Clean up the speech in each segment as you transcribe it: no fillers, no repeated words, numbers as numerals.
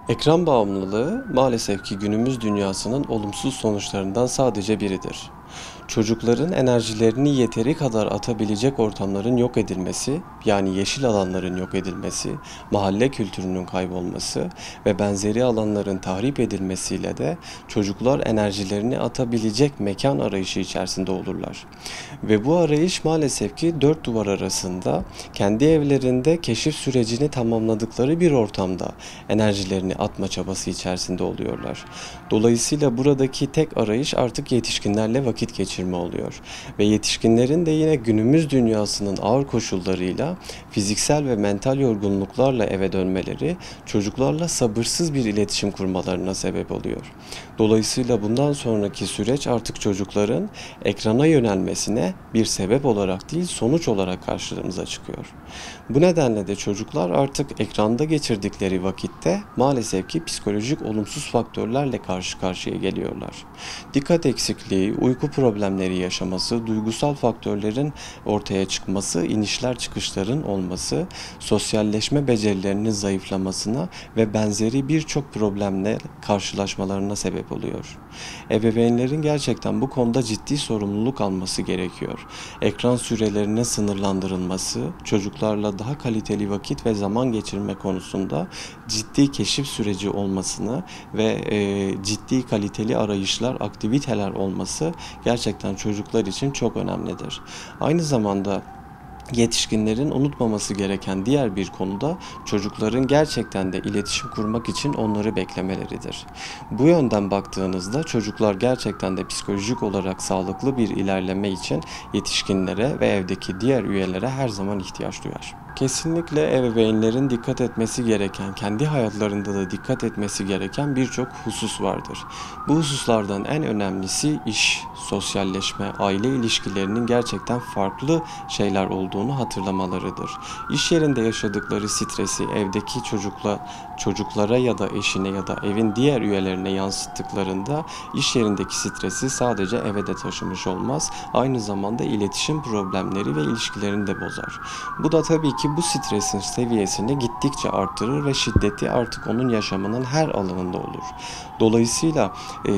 Ekran bağımlılığı maalesef ki günümüz dünyasının olumsuz sonuçlarından sadece biridir. Çocukların enerjilerini yeteri kadar atabilecek ortamların yok edilmesi, yani yeşil alanların yok edilmesi, mahalle kültürünün kaybolması ve benzeri alanların tahrip edilmesiyle de çocuklar enerjilerini atabilecek mekan arayışı içerisinde olurlar. Ve bu arayış maalesef ki dört duvar arasında kendi evlerinde keşif sürecini tamamladıkları bir ortamda enerjilerini atma çabası içerisinde oluyorlar. Dolayısıyla buradaki tek arayış artık yetişkinlerle vakit geçirme oluyor. Ve yetişkinlerin de yine günümüz dünyasının ağır koşullarıyla fiziksel ve mental yorgunluklarla eve dönmeleri çocuklarla sabırsız bir iletişim kurmalarına sebep oluyor. Dolayısıyla bundan sonraki süreç artık çocukların ekrana yönelmesine bir sebep olarak değil sonuç olarak karşımıza çıkıyor. Bu nedenle de çocuklar artık ekranda geçirdikleri vakitte maalesef ki psikolojik olumsuz faktörlerle karşı karşıya geliyorlar. Dikkat eksikliği, uyku problemleri yaşaması, duygusal faktörlerin ortaya çıkması, inişler çıkışların olması, sosyalleşme becerilerinin zayıflamasına ve benzeri birçok problemle karşılaşmalarına sebep oluyor. Ebeveynlerin gerçekten bu konuda ciddi sorumluluk alması gerekiyor. Ekran sürelerinin sınırlandırılması, çocuklarla daha kaliteli vakit ve zaman geçirme konusunda ciddi keşif süreci olmasını ve ciddi kaliteli arayışlar, aktiviteler olması gerçekten çocuklar için çok önemlidir. Aynı zamanda yetişkinlerin unutmaması gereken diğer bir konu da çocukların gerçekten de iletişim kurmak için onları beklemeleridir. Bu yönden baktığınızda çocuklar gerçekten de psikolojik olarak sağlıklı bir ilerleme için yetişkinlere ve evdeki diğer üyelere her zaman ihtiyaç duyar. Kesinlikle ebeveynlerin dikkat etmesi gereken, kendi hayatlarında da dikkat etmesi gereken birçok husus vardır. Bu hususlardan en önemlisi iş, sosyalleşme, aile ilişkilerinin gerçekten farklı şeyler olduğunu hatırlamalarıdır. İş yerinde yaşadıkları stresi evdeki çocuklara ya da eşine ya da evin diğer üyelerine yansıttıklarında iş yerindeki stresi sadece eve de taşımış olmaz. Aynı zamanda iletişim problemleri ve ilişkilerini de bozar. Bu da tabii ki bu stresin seviyesini gittikçe arttırır ve şiddeti artık onun yaşamının her alanında olur. Dolayısıyla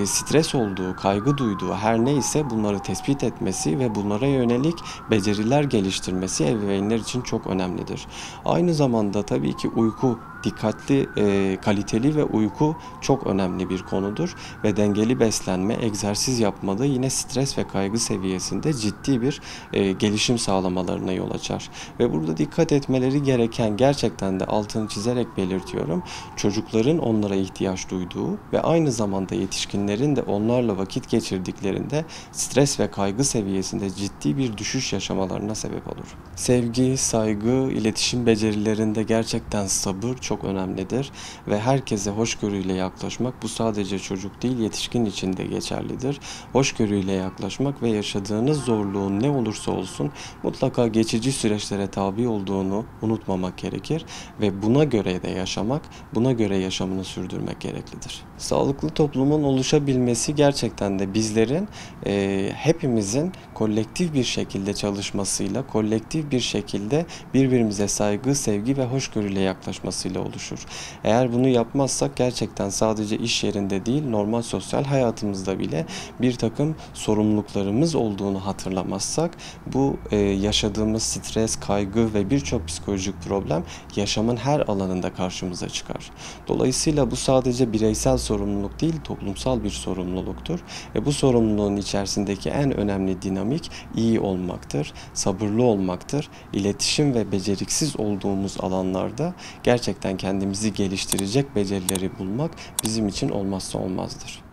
stres olduğu, kaygı duyduğu her neyse bunları tespit etmesi ve bunlara yönelik beceriler geliştirmesi ebeveynler için çok önemlidir. Aynı zamanda tabii ki uyku, dikkatli, kaliteli ve uyku çok önemli bir konudur ve dengeli beslenme, egzersiz yapmada yine stres ve kaygı seviyesinde ciddi bir gelişim sağlamalarına yol açar. Ve burada dikkat etmeleri gereken, gerçekten de altını çizerek belirtiyorum, çocukların onlara ihtiyaç duyduğu ve aynı zamanda yetişkinlerin de onlarla vakit geçirdiklerinde stres ve kaygı seviyesinde ciddi bir düşüş yaşamalarına sebep olur. Sevgi, saygı, iletişim becerilerinde gerçekten sabır çok önemlidir ve herkese hoşgörüyle yaklaşmak, bu sadece çocuk değil yetişkin için de geçerlidir. Hoşgörüyle yaklaşmak ve yaşadığınız zorluğun ne olursa olsun mutlaka geçici süreçlere tabi olduğunu unutmamak gerekir ve buna göre de yaşamak, buna göre yaşamını sürdürmek gereklidir. Sağlıklı toplumun oluşabilmesi gerçekten de bizlerin, hepimizin kolektif bir şekilde çalışmasıyla, kolektif bir şekilde birbirimize saygı, sevgi ve hoşgörüyle yaklaşmasıyla oluşur. Eğer bunu yapmazsak gerçekten sadece iş yerinde değil, normal sosyal hayatımızda bile bir takım sorumluluklarımız olduğunu hatırlamazsak, bu yaşadığımız stres, kaygı ve birçok psikolojik problem yaşamın her alanında karşımıza çıkar. Dolayısıyla bu sadece bireysel sorumluluk değil, toplumsal bir sorumluluktur ve bu sorumluluğun içerisindeki en önemli dinamik iyi olmaktır, sabırlı olmaktır. İletişim ve beceriksiz olduğumuz alanlarda gerçekten kendimizi geliştirecek becerileri bulmak bizim için olmazsa olmazdır.